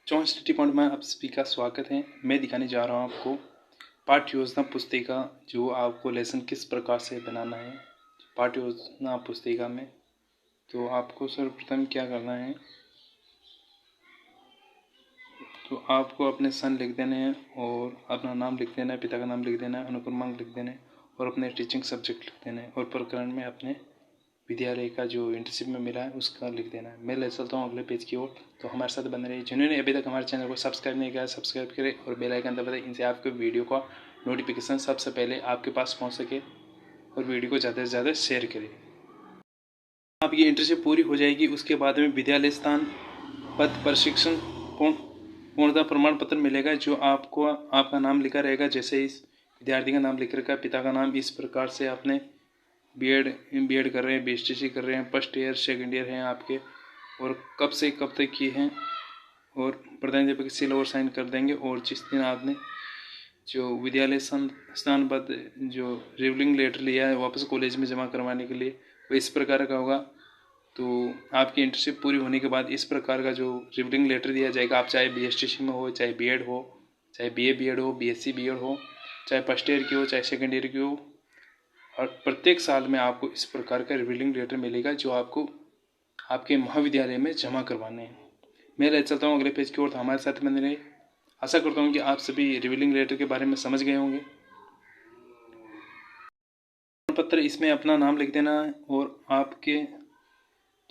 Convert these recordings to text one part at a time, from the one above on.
Chauhan study point में आप सभी का स्वागत है। मैं दिखाने जा रहा हूँ आपको पाठ्य योजना पुस्तिका, जो आपको लेसन किस प्रकार से बनाना है पाठ्य योजना पुस्तिका में। तो आपको सर्वप्रथम क्या करना है, तो आपको अपने सन लिख देने हैं और अपना नाम लिख देना है, पिता का नाम लिख देना है, अनुक्रमांक लिख देना है और अपने टीचिंग सब्जेक्ट लिख देना है और प्रकरण में अपने विद्यालय का जो इंटर्नशिप में मिला है उसका लिख देना है। मैं ले चलता हूँ अगले पेज की ओर। तो हमारे साथ बने रहिए। जिन्होंने अभी तक हमारे चैनल को सब्सक्राइब नहीं किया सब्सक्राइब करें और बेल आइकन दबा दें, इनसे आपके वीडियो का नोटिफिकेशन सबसे पहले आपके पास पहुँच सके और वीडियो को ज़्यादा से ज़्यादा शेयर करें। आपकी इंटर्नशिप पूरी हो जाएगी, उसके बाद में विद्यालय स्थान पद प्रशिक्षण पूर्णता प्रमाण पत्र मिलेगा, जो आपको आपका नाम लिखा रहेगा। जैसे इस विद्यार्थी का नाम लिख रखा है, पिता का नाम इस प्रकार से आपने बीएड कर रहे हैं, बीएसटीसी कर रहे हैं, फर्स्ट ईयर सेकंड ईयर हैं आपके, और कब से कब तक किए हैं, और प्रधानाध्यापक सील और साइन कर देंगे। और जिस दिन आपने जो विद्यालय स्थान पद जो रिवलिंग लेटर लिया है वापस कॉलेज में जमा करवाने के लिए, वो इस प्रकार का होगा। तो आपकी इंटर्नशिप पूरी होने के बाद इस प्रकार का जो रिवलिंग लेटर दिया जाएगा, आप चाहे बीएसटीसी में हो, चाहे बीएड हो, चाहे बीएड हो, बीएससी बीएड हो, चाहे फर्स्ट ईयर की हो, चाहे सेकेंड ईयर की हो, और प्रत्येक साल में आपको इस प्रकार का रिवीलिंग लेटर मिलेगा, जो आपको आपके महाविद्यालय में जमा करवाने हैं। मैं ले चलता हूँ अगले पेज की ओर। तो हमारे साथ बने रहे। आशा करता हूँ कि आप सभी रिवीलिंग लेटर के बारे में समझ गए होंगे। पत्र इसमें अपना नाम लिख देना है और आपके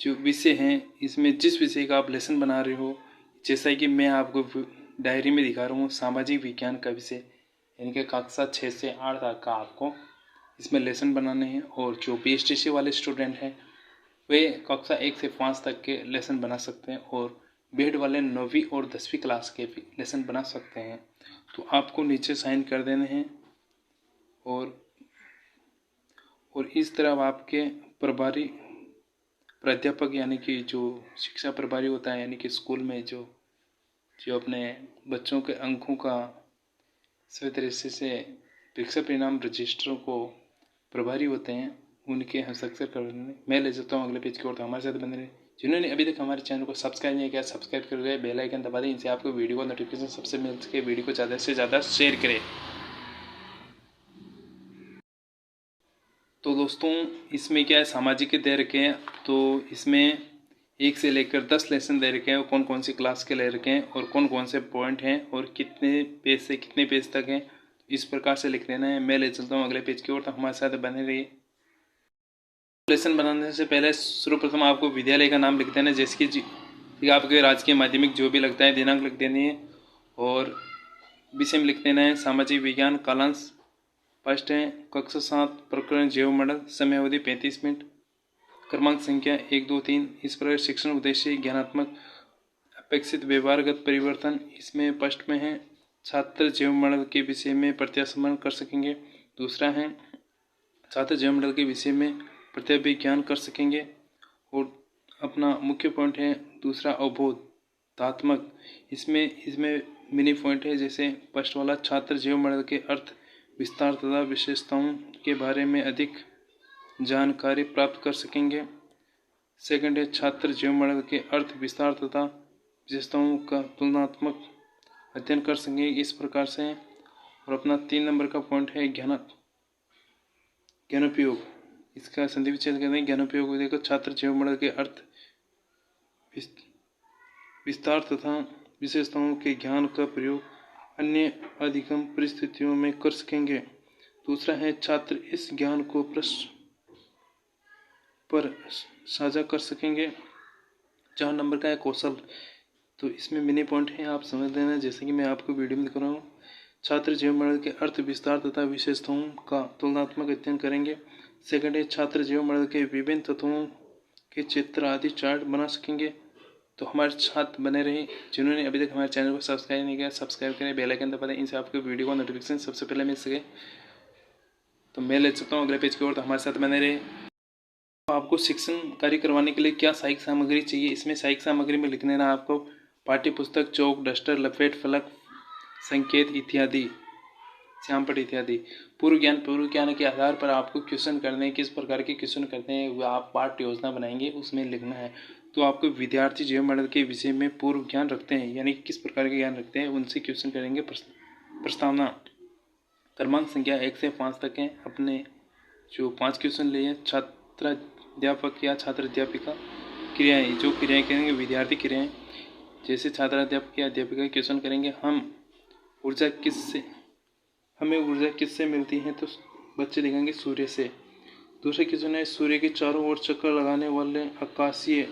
जो विषय हैं, इसमें जिस विषय का आप लेसन बना रहे हो, जैसा कि मैं आपको डायरी में दिखा रहा हूँ, सामाजिक विज्ञान का विषय, यानी कि कक्षा 6 से 8 तक का आपको इसमें लेसन बनाने हैं। और जो बीएसटीसी वाले स्टूडेंट हैं वे कक्षा 1 से 5 तक के लेसन बना सकते हैं, और बीएड वाले 9वीं और 10वीं क्लास के भी लेसन बना सकते हैं। तो आपको नीचे साइन कर देने हैं, और इस तरह आपके प्रभारी प्राध्यापक, यानी कि जो शिक्षा प्रभारी होता है, यानी कि स्कूल में जो अपने बच्चों के अंकों का सही तरीके से परीक्षा परिणाम रजिस्टरों को प्रभारी होते हैं, उनके हस्ताक्षर करने। मैं ले जाता हूँ अगले पेज की ओर। तो हमारे साथ बने रहे। जिन्होंने अभी तक हमारे चैनल को सब्सक्राइब नहीं किया सब्सक्राइब कर गए, बेल आइकन दबा दें, इनसे आपको वीडियो का नोटिफिकेशन सबसे मिल सके। वीडियो को ज़्यादा से ज़्यादा शेयर करें। तो दोस्तों, इसमें क्या है, सामाजिक के दे रखे हैं। तो इसमें 1 से लेकर 10 लेसन दे रखे हैं, और कौन कौन सी क्लास के ले रखे हैं, और कौन कौन से पॉइंट हैं, और कितने पेज से कितने पेज तक हैं, इस प्रकार से लिख लेना है। मैं ले चलता हूँ अगले पेज की ओर। तो हमारे साथ बने रहिए। लेसन बनाने से पहले सर्वप्रथम आपको विद्यालय का नाम लिख देना है, जैसे कि आपके राजकीय माध्यमिक जो भी लगता है, दिनांक लिख देनी है, और विषय में लिख देना है सामाजिक विज्ञान, कालांश फर्स्ट है, कक्षा 7, प्रकरण जैव मॉडल, समय अवधि 35 मिनट, क्रमांक संख्या 1 2 3। इस प्रकार शिक्षण उद्देश्य ज्ञानात्मक अपेक्षित व्यवहारगत परिवर्तन, इसमें फर्स्ट में है छात्र जैव मॉडल के विषय में प्रत्याशमन कर सकेंगे। दूसरा है छात्र जैव मॉडल के विषय में प्रत्याभिज्ञान कर सकेंगे। और अपना मुख्य पॉइंट है दूसरा अवबोधात्मक, इसमें मिनी पॉइंट है, जैसे फर्स्ट वाला छात्र जैव मॉडल के अर्थ विस्तार तथा विशेषताओं के बारे में अधिक जानकारी प्राप्त कर सकेंगे। सेकंड है छात्र जैव मॉडल के अर्थ विस्तार तथा विशेषताओं का तुलनात्मक अध्ययन कर सकेंगे, इस प्रकार से। और अपना 3 नंबर का पॉइंट है ज्ञानोपयोग, इसका संधि विच्छेद करते हैं। ज्ञानोपयोग देखो, छात्र जैव मॉडल के अर्थ विस्तार तथा विशेषताओं के ज्ञान का प्रयोग अन्य अधिगम परिस्थितियों में कर सकेंगे। दूसरा है छात्र इस ज्ञान को प्रश्न पर साझा कर सकेंगे। 4 नंबर का है कौशल, तो इसमें मिनी पॉइंट है, आप समझ लेना, जैसे कि मैं आपको वीडियो में दिखा रहा हूँ। छात्र जैव मॉडल के अर्थ विस्तार तथा विशेषताओं का तुलनात्मक अध्ययन करेंगे। सेकंड है छात्र जैव मॉडल के विभिन्न तत्वों के चित्र आदि चार्ट बना सकेंगे। तो हमारे साथ बने रहे। जिन्होंने अभी तक हमारे चैनल को सब्सक्राइब नहीं किया सब्सक्राइब करें, बेल आइकन दबा दें, इनसे आपको वीडियो का नोटिफिकेशन सबसे पहले मिल सके। तो मैं ले सकता हूँ अगले पेज की ओर। तो हमारे साथ बने रहे। तो आपको शिक्षण कार्य करवाने के लिए क्या सहायक सामग्री चाहिए, इसमें सहायक सामग्री में लिख देना आपको पाठ्य पुस्तक, चौक, डस्टर, लपेट, फलक, संकेत इत्यादि, श्यामपट्ट इत्यादि। पूर्व ज्ञान के आधार पर आपको क्वेश्चन करने, किस प्रकार के क्वेश्चन करते हैं वह आप पाठ्य योजना बनाएंगे, उसमें लिखना है। तो आपको विद्यार्थी जीव मॉडल के विषय में पूर्व ज्ञान रखते हैं, यानी किस प्रकार के ज्ञान रखते हैं, उनसे क्वेश्चन करेंगे। प्रस्तावना क्रमांक संख्या 1 से 5 तक है। अपने जो 5 क्वेश्चन लिए छात्राध्यापक या छात्र अध्यापिका क्रियाएं, जो क्रियाएं करेंगे विद्यार्थी क्रियाएं, जैसे छात्राध्यापक या अध्यापिका क्वेश्चन करेंगे हमें ऊर्जा किससे मिलती है, तो बच्चे लिखेंगे सूर्य से। दूसरा क्वेश्चन है सूर्य के चारों ओर चक्कर लगाने वाले आकाशीय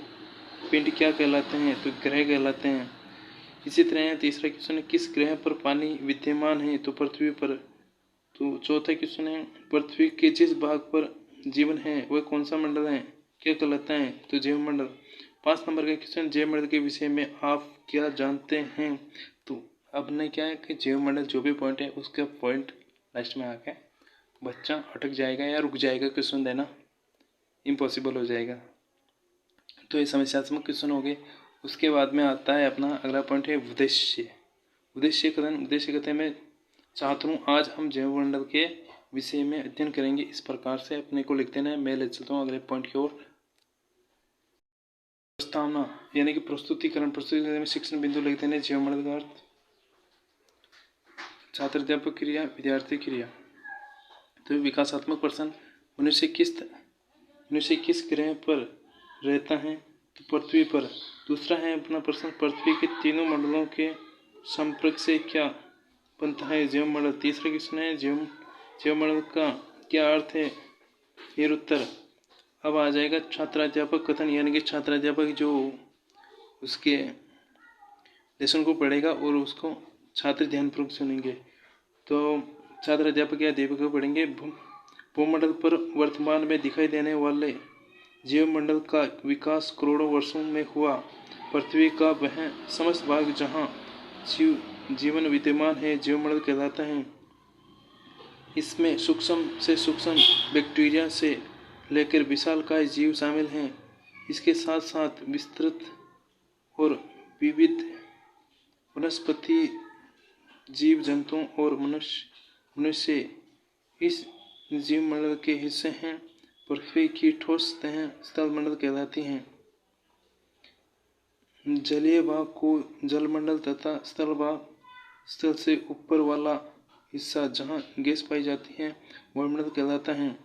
पिंड क्या कहलाते हैं, तो ग्रह कहलाते हैं। इसी तरह तीसरा क्वेश्चन है किस ग्रह पर पानी विद्यमान है, तो पृथ्वी पर। तो चौथा क्वेश्चन है पृथ्वी के जिस भाग पर जीवन है वह कौन सा मंडल है, क्या कहलाता है, तो जैव मंडल। 5 नंबर का क्वेश्चन जैव मंडल के विषय में आप क्या जानते हैं। तो अब ने क्या है कि जैव मंडल जो भी पॉइंट है उसका पॉइंट लास्ट में आके बच्चा अटक जाएगा या रुक जाएगा, क्वेश्चन देना इम्पॉसिबल हो जाएगा। तो ये समस्यात्मक क्वेश्चन हो गए। उसके बाद में आता है अपना अगला पॉइंट है उद्देश्य कथन में छात्रों आज हम जैव मंडल के विषय में अध्ययन करेंगे। इस प्रकार से अपने को लिख देना है। मैं ले चलता हूँ अगले पॉइंट की ओर। प्रस्तावना यानी कि प्रस्तुतिकरण में शिक्षण बिंदु लिख देने। जैव मंडल का अर्थ छात्र अध्यापक क्रिया विद्यार्थी क्रिया। तो विकासात्मक प्रश्न मनुष्य किस ग्रह पर रहता है, तो पृथ्वी पर। दूसरा है अपना प्रश्न पृथ्वी के तीनों मंडलों के संपर्क से क्या बनता है, जैव मंडल। तीसरा क्वेश्चन है जैव मंडल का क्या अर्थ है, फिर उत्तर। अब आ जाएगा छात्राध्यापक कथन, यानी कि छात्राध्यापक जो उसके लेसन को पढ़ेगा और उसको छात्र ध्यानपूर्वक सुनेंगे। तो छात्र अध्यापक या अध्यापिका पढ़ेंगे भूमंडल पर वर्तमान में दिखाई देने वाले जीव मंडल का विकास करोड़ों वर्षों में हुआ। पृथ्वी का वह समस्त भाग जहाँ जीवन विद्यमान है जीव मंडल कहलाता है। इसमें सूक्ष्म से सूक्ष्म बैक्टीरिया से लेकर विशालकाय जीव शामिल हैं। इसके साथ साथ विस्तृत और विविध वनस्पति जीव जंतुओं और मनुष्य इस जीव मंडल के हिस्से हैं। पृथ्वी की ठोस सतह स्थल मंडल कहलाती हैं। जलीय भाग को जल मंडल तथा स्थल भाग स्थल से ऊपर वाला हिस्सा जहाँ गैस पाई जाती है वायुमंडल कहलाता है।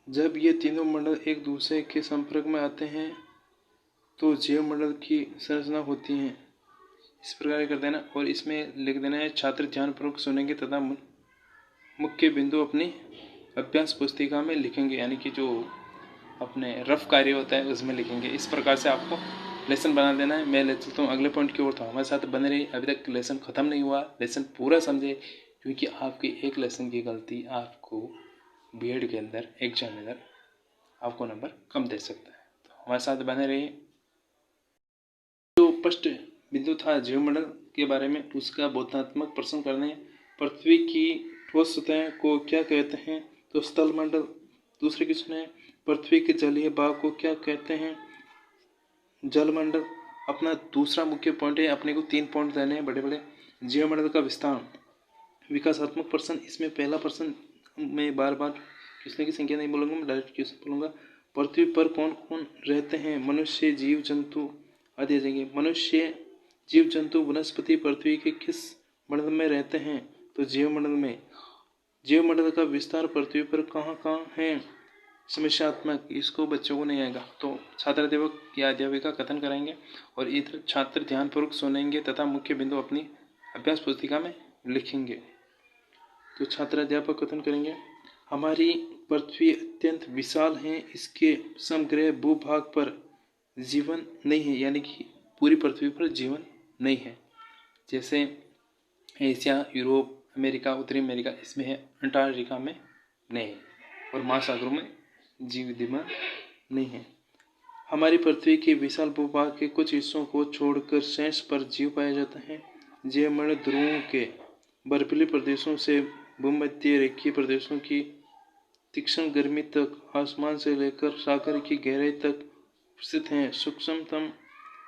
जब ये तीनों मंडल एक दूसरे के संपर्क में आते हैं तो जैव मंडल की संरचना होती है। इस प्रकार कर देना और इसमें लिख देना है छात्र ध्यानपूर्वक सुनेंगे तथा मुख्य बिंदु अपनी अभ्यास पुस्तिका में लिखेंगे, यानी कि जो अपने रफ कार्य होता है उसमें लिखेंगे। इस प्रकार से आपको लेसन बना देना है। मैं ले चलता हूँ अगले पॉइंट की ओर। था हमारे साथ बने रही। अभी तक लेसन खत्म नहीं हुआ, लेसन पूरा समझे, क्योंकि आपकी एक लेसन की गलती आपको बीएड के अंदर एग्जामिनर आपको नंबर कम दे सकता है। तो हमारे साथ बने रहिए। जो फर्स्ट बिंदु था जीव मंडल के बारे में, उसका बोधात्मक प्रश्न करने। पृथ्वी की ठोस सतह को क्या कहते हैं, तो स्थल मंडल। दूसरे क्वेश्चन है पृथ्वी के जलीय भाग को क्या कहते हैं, जल मंडल। अपना दूसरा मुख्य पॉइंट है, अपने को 3 पॉइंट देने हैं बड़े बड़े। जीव मंडल का विस्तार, विकासात्मक प्रश्न। इसमें पहला प्रश्न मैं बार बार क्वेश्चन की संख्या नहीं बोलूंगा, मैं डायरेक्ट क्वेश्चन बोलूंगा। पृथ्वी पर कौन कौन रहते हैं, मनुष्य जीव जंतु आदि आ जाएंगे। मनुष्य जीव जंतु वनस्पति पृथ्वी के किस मंडल में रहते हैं, तो जीव मंडल में। जीव मंडल का विस्तार पृथ्वी पर कहाँ कहाँ है, समस्यात्मक, इसको बच्चों को नहीं आएगा। तो छात्र अध्यापक या अध्यापिका कथन कराएंगे और इधर छात्र ध्यानपूर्वक सुनेंगे तथा मुख्य बिंदु अपनी अभ्यास पुस्तिका में लिखेंगे। तो छात्र अध्यापक कथन करेंगे हमारी पृथ्वी अत्यंत विशाल है, इसके समग्र भूभाग पर जीवन नहीं है, यानी कि पूरी पृथ्वी पर जीवन नहीं है। जैसे एशिया, यूरोप, अमेरिका, उत्तरी अमेरिका इसमें है, अंटार्कटिका में नहीं है, और महासागरों में जीव विद्यमान नहीं है। हमारी पृथ्वी के विशाल भूभाग के कुछ हिस्सों को छोड़कर शेष पर जीव पाया जाता है। जीव मंडल ध्रुवों के बर्फीले प्रदेशों से भूमध्य रेखीय प्रदेशों की तीक्ष्ण गर्मी तक, आसमान से लेकर सागर की गहराई तक स्थित हैं। सूक्ष्मतम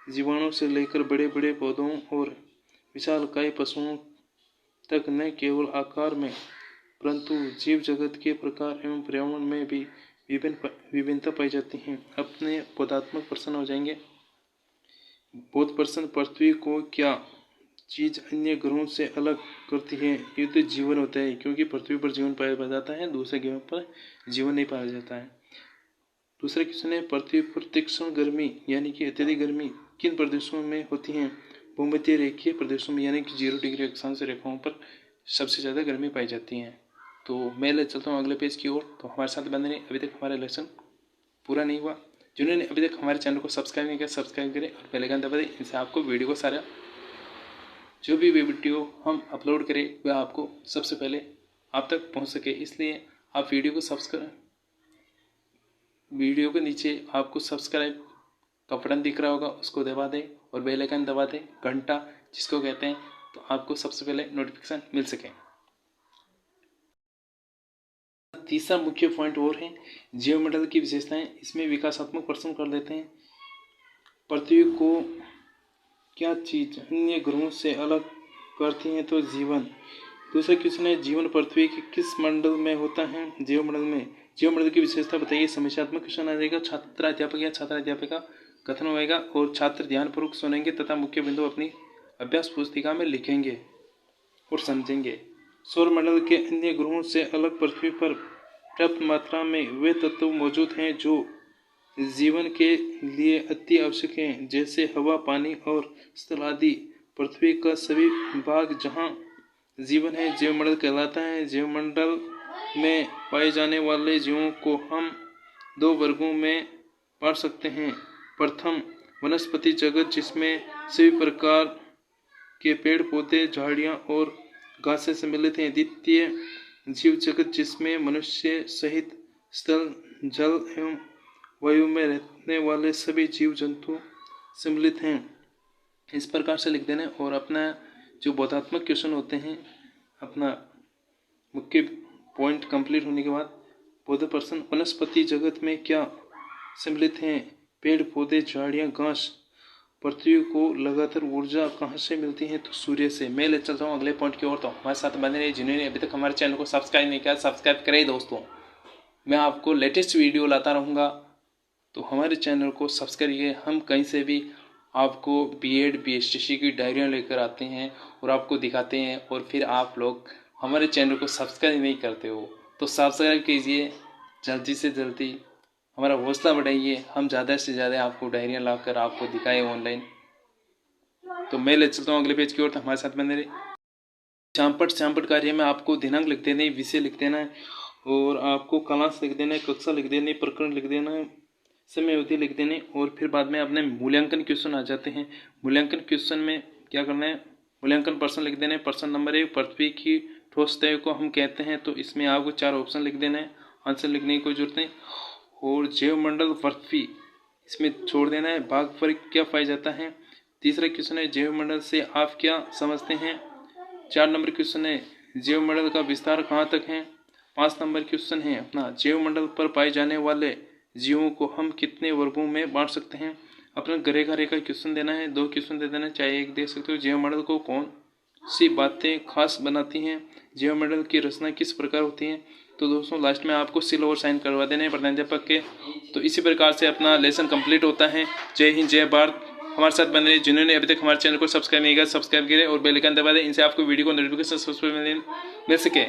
जीवाणु से लेकर बड़े बड़े पौधों और विशालकाय पशुओं तक न केवल आकार में परंतु जीव जगत के प्रकार एवं पर्यावरण में भी विभिन्नता पाई जाती है। अपने बोधात्मक प्रश्न हो जाएंगे। बोध प्रश्न, पृथ्वी को क्या चीज अन्य ग्रहों से अलग करती है? ये तो जीवन होता है, क्योंकि पृथ्वी पर जीवन पाया जाता है, दूसरे ग्रहों पर जीवन नहीं पाया जाता है। दूसरा क्वेश्चन है, पृथ्वी पर तीक्ष्ण गर्मी यानी कि अत्यधिक गर्मी किन प्रदेशों में होती है? भूमध्य रेखीय प्रदेशों में यानी कि 0 डिग्री अक्षांश रेखाओं पर सबसे ज़्यादा गर्मी पाई जाती है। तो मैं ले चलता हूँ अगले पेज की ओर। तो हमारे साथ बने रहिए, अभी तक हमारा लेसन पूरा नहीं हुआ। जिन्होंने अभी तक हमारे चैनल को सब्सक्राइब नहीं किया, सब्सक्राइब करें और बेल आइकन दबा दें। इससे आपको वीडियो को सारा जो भी वीडियो हम अपलोड करें वह आपको सबसे पहले आप तक पहुंच सके। इसलिए आप वीडियो के नीचे आपको सब्सक्राइब का बटन दिख रहा होगा, उसको दबा दें और बेल आइकन दबा दें, घंटा जिसको कहते हैं, तो आपको सबसे पहले नोटिफिकेशन मिल सके। तीसरा मुख्य पॉइंट और है जीवमंडल की विशेषताएं। इसमें विकासात्मक प्रश्न कर लेते हैं। पृथ्वी को क्या चीज अन्य ग्रहों से अलग करती है? तो जीवन। दूसरा क्वेश्चन है, जीवन पृथ्वी के किस मंडल में होता है? जीवमंडल में। जीवमंडल की विशेषता बताइए। समस्यात्मक क्वेश्चन आ जाएगा। छात्राध्यापक या छात्राध्यापिका कथन होगा और छात्र ध्यानपूर्वक सुनेंगे तथा मुख्य बिंदु अपनी अभ्यास पुस्तिका में लिखेंगे और समझेंगे। सौरमंडल के अन्य ग्रहों से अलग पृथ्वी पर पर्याप्त मात्रा में वे तत्व मौजूद हैं जो जीवन के लिए अति आवश्यक हैं, जैसे हवा, पानी और स्थल आदि। पृथ्वी का सभी भाग जहाँ जीवन है जीवमंडल कहलाता है। जीवमंडल में पाए जाने वाले जीवों को हम 2 वर्गों में बांट सकते हैं। प्रथम, वनस्पति जगत, जिसमें सभी प्रकार के पेड़ पौधे, झाड़ियाँ और घासें सम्मिलित हैं। द्वितीय, जीव जगत, जिसमें मनुष्य सहित स्थल, जल एवं वायु में रहने वाले सभी जीव जंतु सम्मिलित हैं। इस प्रकार से लिख देना। और अपना जो बोधात्मक क्वेश्चन होते हैं, अपना मुख्य पॉइंट कंप्लीट होने के बाद बोध प्रश्न, वनस्पति जगत में क्या सम्मिलित हैं? पेड़ पौधे, झाड़ियाँ, घास। पृथ्वी को लगातार ऊर्जा कहाँ से मिलती है? तो सूर्य से। मैं ले चलता हूँ अगले पॉइंट की ओर। तो हमारे साथ बने रहिए। जिन्होंने अभी तक हमारे चैनल को सब्सक्राइब नहीं किया, सब्सक्राइब करें दोस्तों। मैं आपको लेटेस्ट वीडियो लाता रहूँगा, तो हमारे चैनल को सब्सक्राइब करिए। हम कहीं से भी आपको BEd BSTC की डायरियाँ लेकर आते हैं और आपको दिखाते हैं, और फिर आप लोग हमारे चैनल को सब्सक्राइब नहीं करते हो, तो सब्सक्राइब कीजिए जल्दी से जल्दी, हमारा हौसला बढ़ाइए। हम ज़्यादा से ज़्यादा आपको डायरियाँ लाकर आपको दिखाएं ऑनलाइन। तो मैं ले चलता हूँ अगले पेज की ओर। तो हमारे साथ बने रहिए। श्यामपट्ट कार्य में आपको दिनांक लिख देना है, विषय लिख देना है, और आपको क्लास लिख देना है, कक्षा लिख देनी है, प्रकरण लिख देना है, समय अवधि लिख देनी। और फिर बाद में अपने मूल्यांकन क्वेश्चन आ जाते हैं। मूल्यांकन क्वेश्चन में क्या करना है? मूल्यांकन प्रश्न लिख देने। प्रश्न नंबर 1, पृथ्वी की ठोस तय को हम कहते हैं, तो इसमें आपको 4 ऑप्शन लिख देना है, आंसर लिखने की कोई जरूरत नहीं। और जैवमंडल पृथ्वी, इसमें छोड़ देना है। भागफल क्या पाया जाता है? तीसरा क्वेश्चन है, जैवमंडल से आप क्या समझते हैं? 4 नंबर क्वेश्चन है, जैवमंडल का विस्तार कहाँ तक है? 5 नंबर क्वेश्चन है अपना, जैवमंडल पर पाए जाने वाले जीवों को हम कितने वर्गों में बांट सकते हैं? अपना रेखा क्वेश्चन देना है। 2 क्वेश्चन दे देना, चाहे एक दे सकते हो। जैवमंडल को कौन सी बातें खास बनाती हैं? जैवमंडल की रचना किस प्रकार होती है? तो दोस्तों लास्ट में आपको सील और साइन करवा देने प्रधानाध्यापक के। तो इसी प्रकार से अपना लेसन कंप्लीट होता है। जय हिंद, जय भारत। हमारे साथ बने रहिए। जिन्होंने अभी तक हमारे चैनल को सब्सक्राइब नहीं किया, सब्सक्राइब करें और बेल आइकन दबा दें। इनसे आपको वीडियो को नोटिफिकेशन सबसे पहले मिल सके।